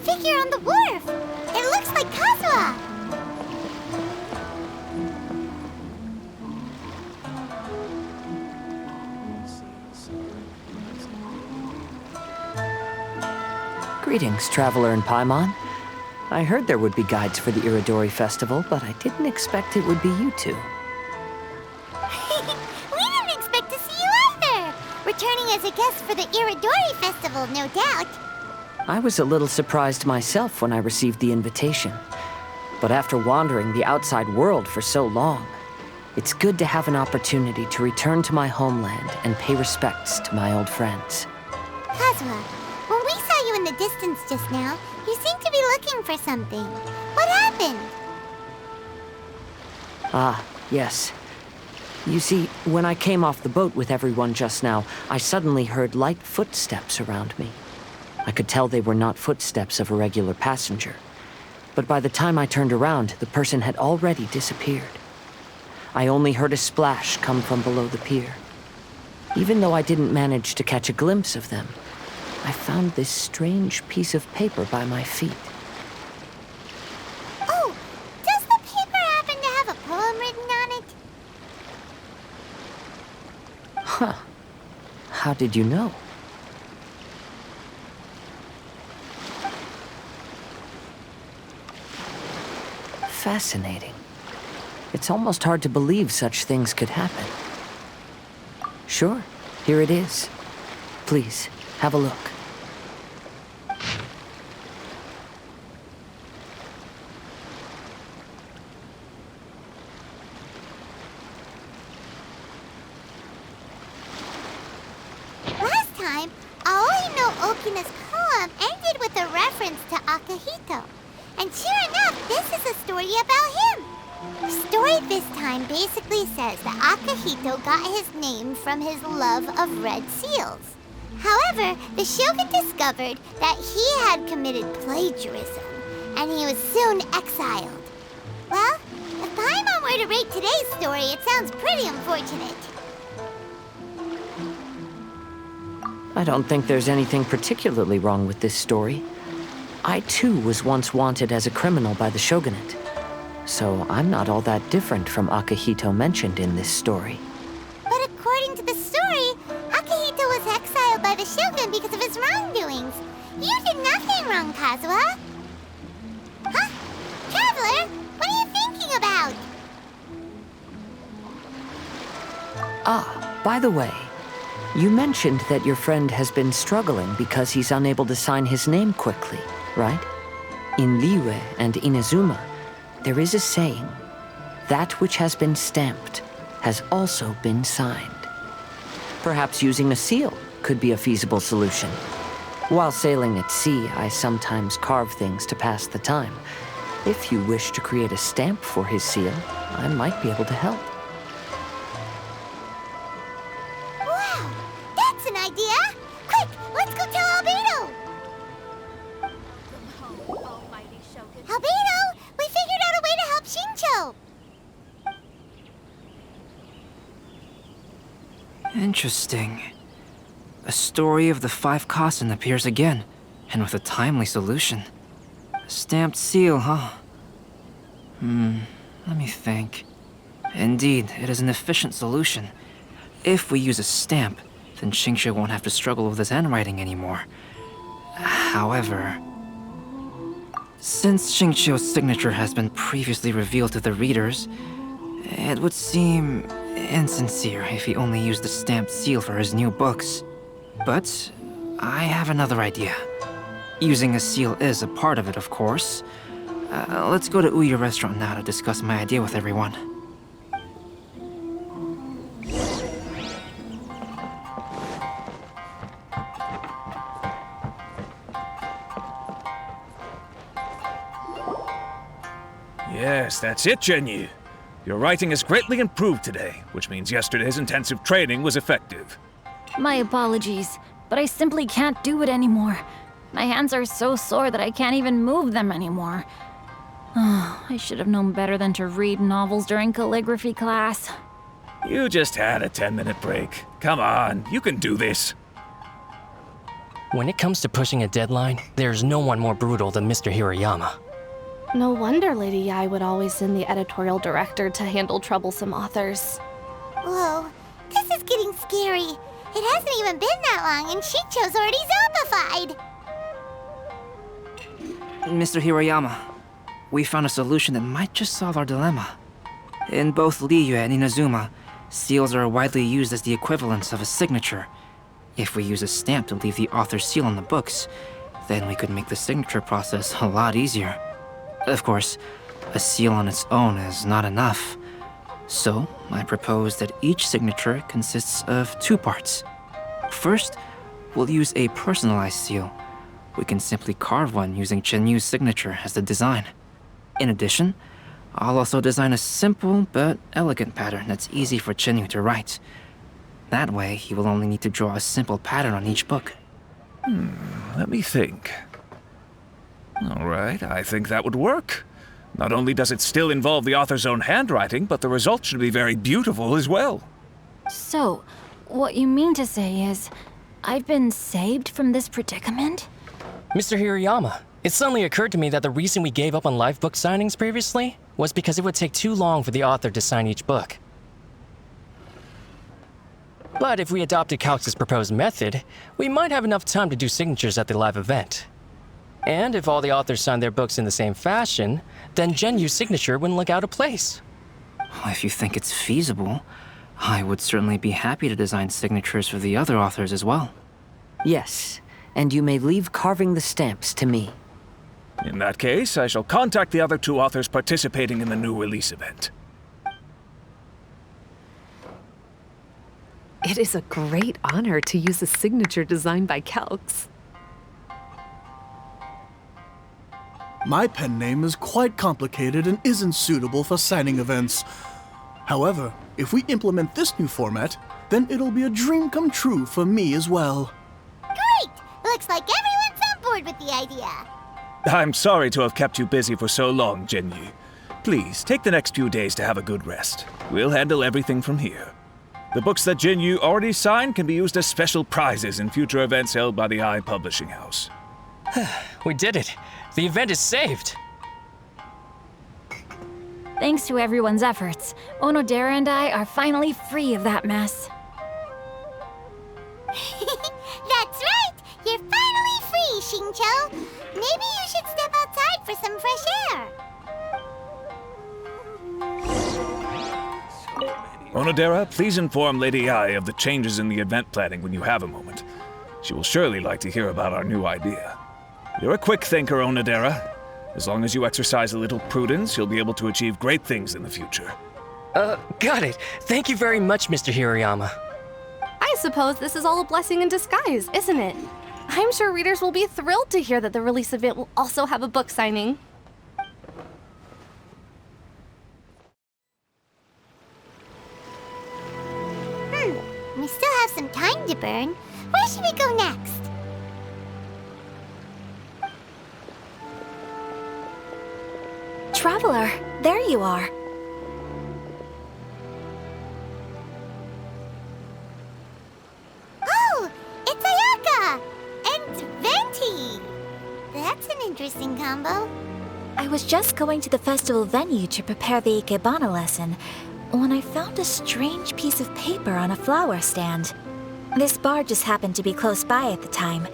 figure on the wharf. It looks like Kazuha. Greetings, traveler in Paimon. I heard there would be guides for the Iridori Festival, but I didn't expect it would be you two. We didn't expect to see you either. Returning as a guest for the Iridori Festival, no doubt. I was a little surprised myself when I received the invitation. But after wandering the outside world for so long, it's good to have an opportunity to return to my homeland and pay respects to my old friends. Kazuha, when we saw you in the distance just now, you seemed to be looking for something. What happened? Ah, yes. You see, when I came off the boat with everyone just now, I suddenly heard light footsteps around me. I could tell they were not footsteps of a regular passenger. But by the time I turned around, the person had already disappeared. I only heard a splash come from below the pier. Even though I didn't manage to catch a glimpse of them, I found this strange piece of paper by my feet. Oh, does the paper happen to have a poem written on it? Huh. How did you know? Fascinating. It's almost hard to believe such things could happen. Sure, here it is. Please, have a look. Last time, Aoi no Okina's poem ended with a reference to Akihito. And sure enough, this is a story about him. The story this time basically says that Akihito got his name from his love of red seals. However, the shogun discovered that he had committed plagiarism, and he was soon exiled. Well, if Paimon were to rate today's story, it sounds pretty unfortunate. I don't think there's anything particularly wrong with this story. I too was once wanted as a criminal by the shogunate. So I'm not all that different from Akihito mentioned in this story. But according to the story, Akihito was exiled by the shogun because of his wrongdoings. You did nothing wrong, Kazuha. Huh? Traveler, what are you thinking about? Ah, by the way, you mentioned that your friend has been struggling because he's unable to sign his name quickly, right? In Liyue and Inazuma, there is a saying, that which has been stamped has also been signed. Perhaps using a seal could be a feasible solution. While sailing at sea, I sometimes carve things to pass the time. If you wish to create a stamp for his seal, I might be able to help. Wow, that's an idea! Quick, let's go tell Albedo! Albedo, we figured out a way to help Shincho! Interesting. A story of the 5 Kasen appears again, and with a timely solution. A stamped seal, huh? Let me think. Indeed, it is an efficient solution. If we use a stamp, then Xingqiu won't have to struggle with his handwriting anymore. However, since Xingqiu's signature has been previously revealed to the readers, it would seem insincere if he only used the stamped seal for his new books. But I have another idea. Using a seal is a part of it, of course. Let's go to Ouya restaurant now to discuss my idea with everyone. Yes, that's it, Genyu. Your writing has greatly improved today, which means yesterday's intensive training was effective. My apologies, but I simply can't do it anymore. My hands are so sore that I can't even move them anymore. I should have known better than to read novels during calligraphy class. You just had a 10-minute break. Come on, you can do this. When it comes to pushing a deadline, there's no one more brutal than Mr. Hirayama. No wonder Lady Yai would always send the editorial director to handle troublesome authors. Whoa, this is getting scary. It hasn't even been that long and Shincho's already zombified. Mr. Hirayama, we found a solution that might just solve our dilemma. In both Liyue and Inazuma, seals are widely used as the equivalents of a signature. If we use a stamp to leave the author's seal on the books, then we could make the signature process a lot easier. Of course, a seal on its own is not enough. So, I propose that each signature consists of 2 parts. First, we'll use a personalized seal. We can simply carve one using Chenyu's signature as the design. In addition, I'll also design a simple but elegant pattern that's easy for Chenyu to write. That way, he will only need to draw a simple pattern on each book. Let me think. All right, I think that would work. Not only does it still involve the author's own handwriting, but the result should be very beautiful as well. So, what you mean to say is, I've been saved from this predicament? Mr. Hirayama, it suddenly occurred to me that the reason we gave up on live book signings previously was because it would take too long for the author to sign each book. But if we adopted Calx's proposed method, we might have enough time to do signatures at the live event. And if all the authors signed their books in the same fashion, then Genyu's signature wouldn't look out of place. If you think it's feasible, I would certainly be happy to design signatures for the other authors as well. Yes, and you may leave carving the stamps to me. In that case, I shall contact the other 2 authors participating in the new release event. It is a great honor to use a signature designed by Calx. My pen name is quite complicated and isn't suitable for signing events. However, if we implement this new format, then it'll be a dream come true for me as well. Great! Looks like everyone's on board with the idea. I'm sorry to have kept you busy for so long, Genyu. Please, take the next few days to have a good rest. We'll handle everything from here. The books that Genyu already signed can be used as special prizes in future events held by the I Publishing House. We did it! The event is saved! Thanks to everyone's efforts, Onodera and I are finally free of that mess. That's right! You're finally free, Shincho! Maybe you should step outside for some fresh air. Onodera, please inform Lady Ai of the changes in the event planning when you have a moment. She will surely like to hear about our new idea. You're a quick thinker, Onodera. As long as you exercise a little prudence, you'll be able to achieve great things in the future. Got it. Thank you very much, Mr. Hirayama. I suppose this is all a blessing in disguise, isn't it? I'm sure readers will be thrilled to hear that the release event will also have a book signing. We still have some time to burn. Where should we go next? Traveler, there you are. Oh, it's Ayaka! And Venti! That's an interesting combo. I was just going to the festival venue to prepare the Ikebana lesson when I found a strange piece of paper on a flower stand. This bard just happened to be close by at the time.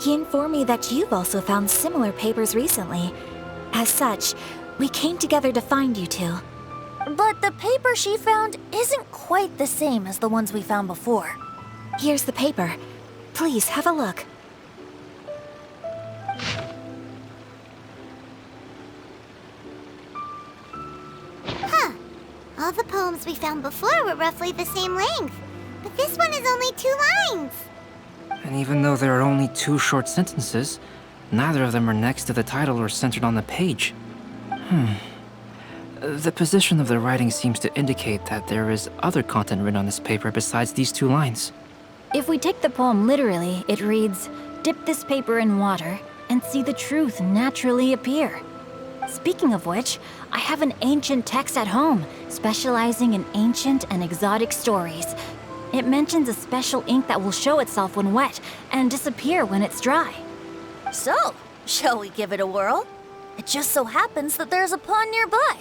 He informed me that you've also found similar papers recently. As such, we came together to find you two. But the paper she found isn't quite the same as the ones we found before. Here's the paper. Please have a look. Huh. All the poems we found before were roughly the same length. But this one is only 2 lines. And even though there are only 2 short sentences, neither of them are next to the title or centered on the page. The position of the writing seems to indicate that there is other content written on this paper besides these 2 lines. If we take the poem literally, it reads, "Dip this paper in water and see the truth naturally appear." Speaking of which, I have an ancient text at home, specializing in ancient and exotic stories. It mentions a special ink that will show itself when wet and disappear when it's dry. So, shall we give it a whirl? It just so happens that there's a pond nearby.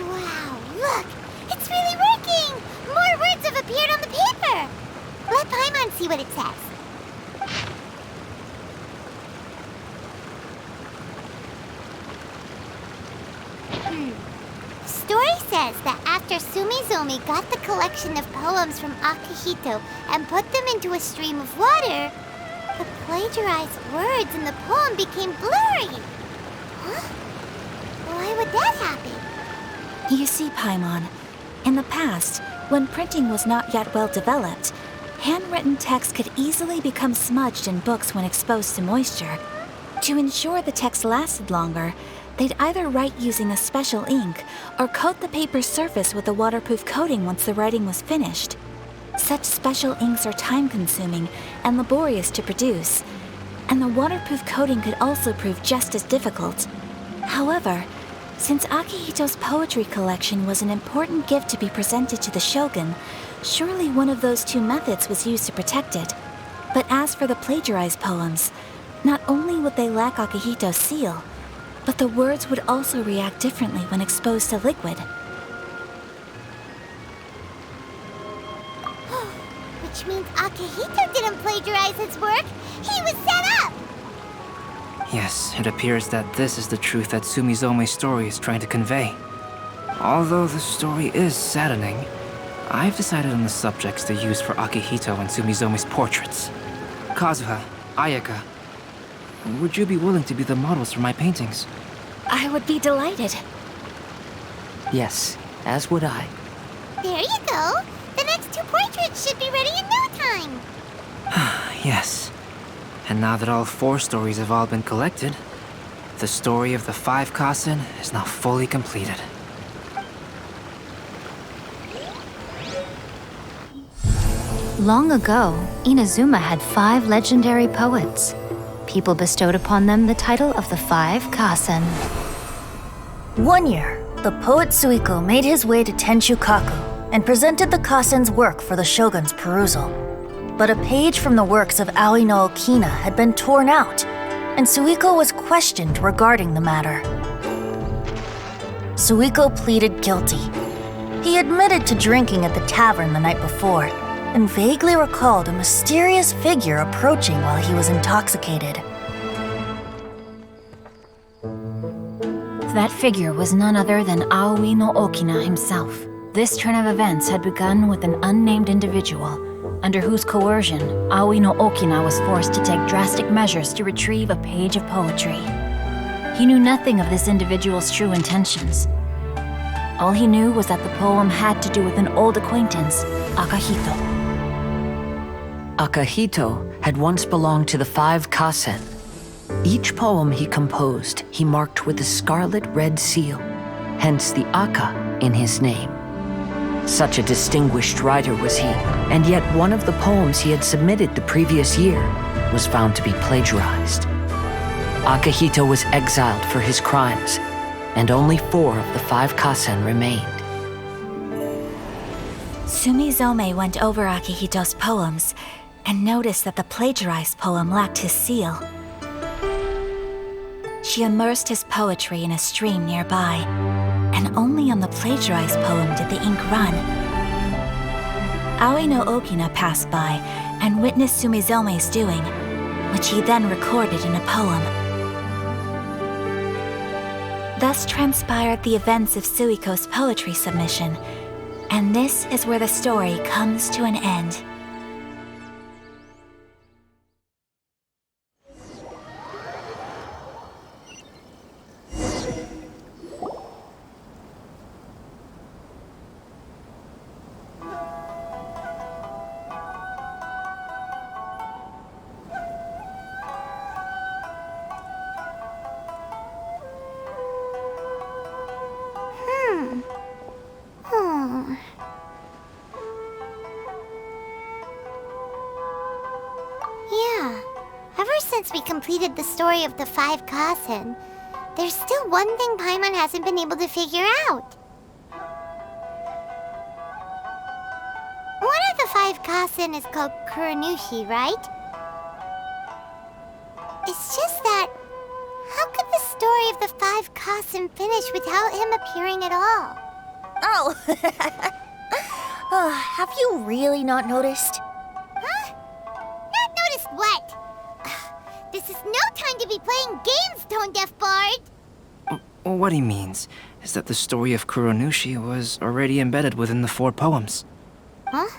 Wow, look! It's really working! More words have appeared on the paper! Let Paimon see what it says. Story says that after Sumizomi got the collection of poems from Akihito and put them into a stream of water, the plagiarized words in the poem became blurry. Huh? Why would that happen? You see, Paimon, in the past, when printing was not yet well developed, handwritten text could easily become smudged in books when exposed to moisture. To ensure the text lasted longer, they'd either write using a special ink or coat the paper's surface with a waterproof coating once the writing was finished. Such special inks are time-consuming and laborious to produce, and the waterproof coating could also prove just as difficult. However, since Akihito's poetry collection was an important gift to be presented to the shogun, surely one of those two methods was used to protect it. But as for the plagiarized poems, not only would they lack Akihito's seal, but the words would also react differently when exposed to liquid. Which means Akihito didn't plagiarize his work. He was set up! Yes, it appears that this is the truth that Sumizome's story is trying to convey. Although the story is saddening, I've decided on the subjects to use for Akihito and Sumizome's portraits. Kazuha, Ayaka, would you be willing to be the models for my paintings? I would be delighted. Yes, as would I. There you go. The next two portraits should be ready in no time. Yes. And now that all 4 stories have all been collected, the story of the 5 Kasen is now fully completed. Long ago, Inazuma had 5 legendary poets. People bestowed upon them the title of the 5 Kasen. One year, the poet Suiko made his way to Tenshukaku and presented the Kasen's work for the shogun's perusal. But a page from the works of Aoi no Okina had been torn out, and Suiko was questioned regarding the matter. Suiko pleaded guilty. He admitted to drinking at the tavern the night before, and vaguely recalled a mysterious figure approaching while he was intoxicated. That figure was none other than Aoi no Okina himself. This turn of events had begun with an unnamed individual, under whose coercion, Aoi no Okina was forced to take drastic measures to retrieve a page of poetry. He knew nothing of this individual's true intentions. All he knew was that the poem had to do with an old acquaintance, Akihito. Akihito had once belonged to the 5 Kasen. Each poem he composed, he marked with a scarlet red seal, hence the Aka in his name. Such a distinguished writer was he, and yet one of the poems he had submitted the previous year was found to be plagiarized. Akihito was exiled for his crimes, and only 4 of the 5 Kasen remained. Sumizome went over Akihito's poems and noticed that the plagiarized poem lacked his seal. She immersed his poetry in a stream nearby, and only on the plagiarized poem did the ink run. Aoi no Okina passed by and witnessed Sumizome's doing, which he then recorded in a poem. Thus transpired the events of Suiko's poetry submission, and this is where the story comes to an end. we completed the story of the 5 Kasen, there's still one thing Paimon hasn't been able to figure out. One of the 5 Kasen is called Kuronushi, right? It's just that, how could the story of the 5 Kasen finish without him appearing at all? Oh, have you really not noticed? Huh? Not noticed what? This is no time to be playing games, Tone Deaf Bard! What he means is that the story of Kuronushi was already embedded within the 4 poems. Huh?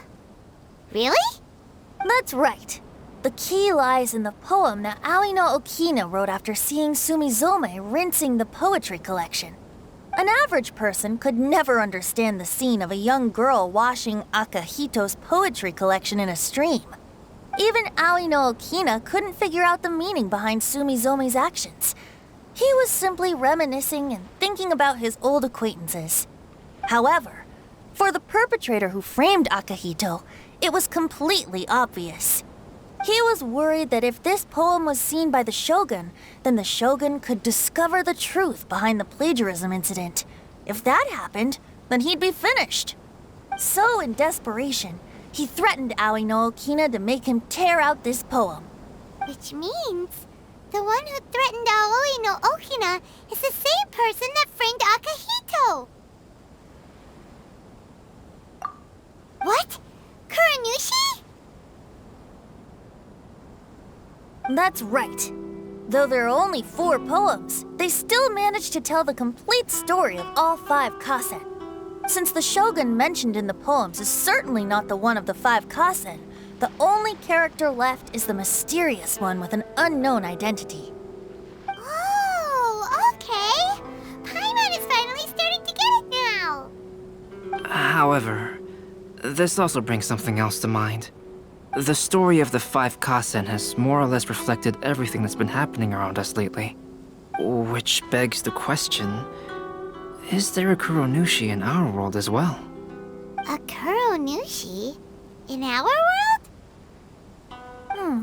Really? That's right. The key lies in the poem that Aoi no Okina wrote after seeing Sumizome rinsing the poetry collection. An average person could never understand the scene of a young girl washing Akahito's poetry collection in a stream. Even Aoi no Okina couldn't figure out the meaning behind Sumizome's actions. He was simply reminiscing and thinking about his old acquaintances. However, for the perpetrator who framed Akahito, it was completely obvious. He was worried that if this poem was seen by the Shogun, then the Shogun could discover the truth behind the plagiarism incident. If that happened, then he'd be finished. So, in desperation, he threatened Aoi no Okina to make him tear out this poem. Which means the one who threatened Aoi no Okina is the same person that framed Akahito. What? Kuronushi? That's right. Though there are only 4 poems, they still managed to tell the complete story of all 5 Kasen. Since the Shogun mentioned in the poems is certainly not the one of the 5 Kasen, the only character left is the mysterious one with an unknown identity. Oh, okay. Paimon is finally starting to get it now. However, this also brings something else to mind. The story of the 5 Kasen has more or less reflected everything that's been happening around us lately. Which begs the question, is there a Kuronushi in our world as well? A Kuronushi? In our world?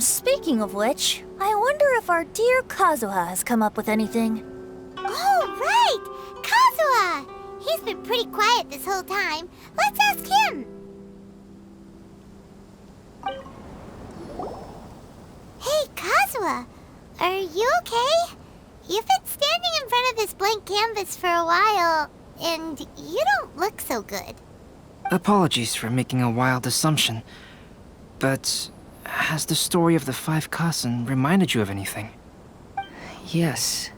Speaking of which, I wonder if our dear Kazuha has come up with anything. Oh, right! Kazuha! He's been pretty quiet this whole time. Let's ask him! Hey, Kazuha! Are you okay? You've been standing in front of this blank canvas for a while, and you don't look so good. Apologies for making a wild assumption, but has the story of the 5 Kasen reminded you of anything? Yes.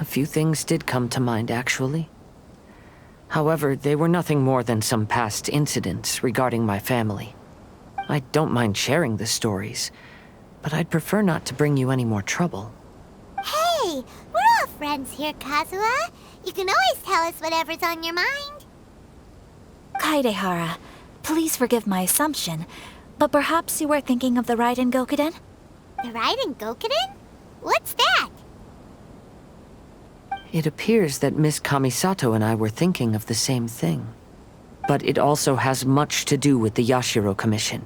A few things did come to mind, actually. However, they were nothing more than some past incidents regarding my family. I don't mind sharing the stories, but I'd prefer not to bring you any more trouble. Hey, we're all friends here, Kazuha. You can always tell us whatever's on your mind. Kaidehara, please forgive my assumption, but perhaps you were thinking of the Raiden Gokuden? The Raiden Gokuden? What's that? It appears that Miss Kamisato and I were thinking of the same thing. But it also has much to do with the Yashiro Commission.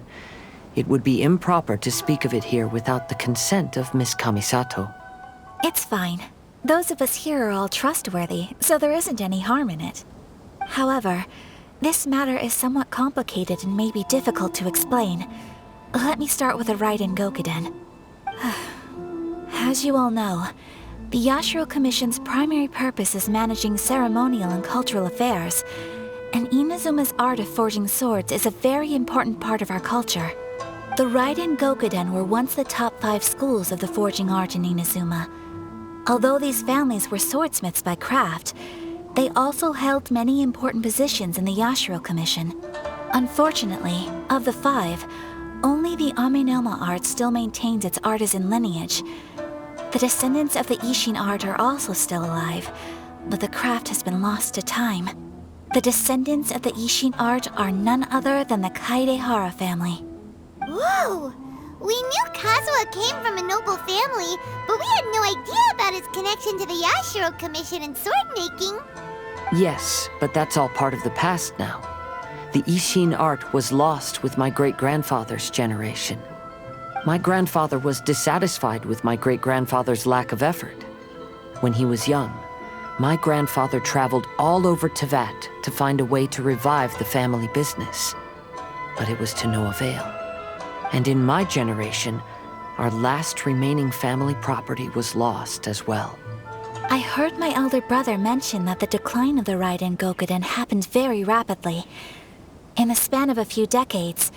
It would be improper to speak of it here without the consent of Miss Kamisato. It's fine. Those of us here are all trustworthy, so there isn't any harm in it. However, this matter is somewhat complicated and may be difficult to explain. Let me start with the Raiden Gokuden. As you all know, the Yashiro Commission's primary purpose is managing ceremonial and cultural affairs, and Inazuma's art of forging swords is a very important part of our culture. The Raiden Gokuden were once the top 5 schools of the forging art in Inazuma. Although these families were swordsmiths by craft, they also held many important positions in the Yashiro Commission. Unfortunately, of the 5, only the Amenoma art still maintains its artisan lineage. The descendants of the Ishin art are also still alive, but the craft has been lost to time. The descendants of the Ishin art are none other than the Kaidehara family. Whoa! We knew Kazuha came from a noble family, but we had no idea about his connection to the Yashiro Commission and sword making. Yes, but that's all part of the past now. The Ishin art was lost with my great-grandfather's generation. My grandfather was dissatisfied with my great-grandfather's lack of effort. When he was young, my grandfather traveled all over Tevat to find a way to revive the family business. But it was to no avail. And in my generation, our last remaining family property was lost as well. I heard my elder brother mention that the decline of the Raiden Gokuden happened very rapidly. In the span of a few decades,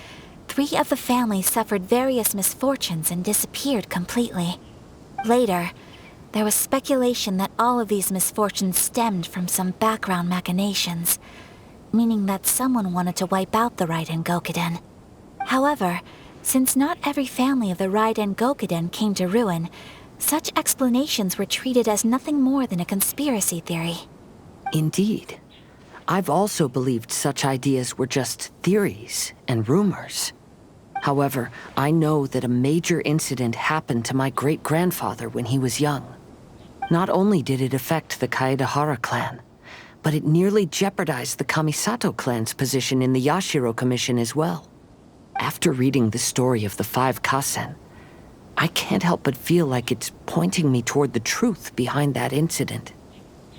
3 of the families suffered various misfortunes and disappeared completely. Later, there was speculation that all of these misfortunes stemmed from some background machinations, meaning that someone wanted to wipe out the Raiden Gokuden. However, since not every family of the Raiden Gokuden came to ruin, such explanations were treated as nothing more than a conspiracy theory. Indeed. I've also believed such ideas were just theories and rumors. However, I know that a major incident happened to my great-grandfather when he was young. Not only did it affect the Kaedahara clan, but it nearly jeopardized the Kamisato clan's position in the Yashiro Commission as well. After reading the story of the 5 Kasen, I can't help but feel like it's pointing me toward the truth behind that incident.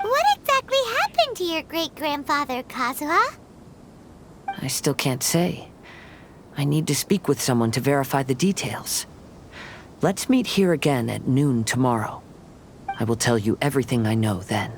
What exactly happened to your great-grandfather, Kazuha? I still can't say. I need to speak with someone to verify the details. Let's meet here again at noon tomorrow. I will tell you everything I know then.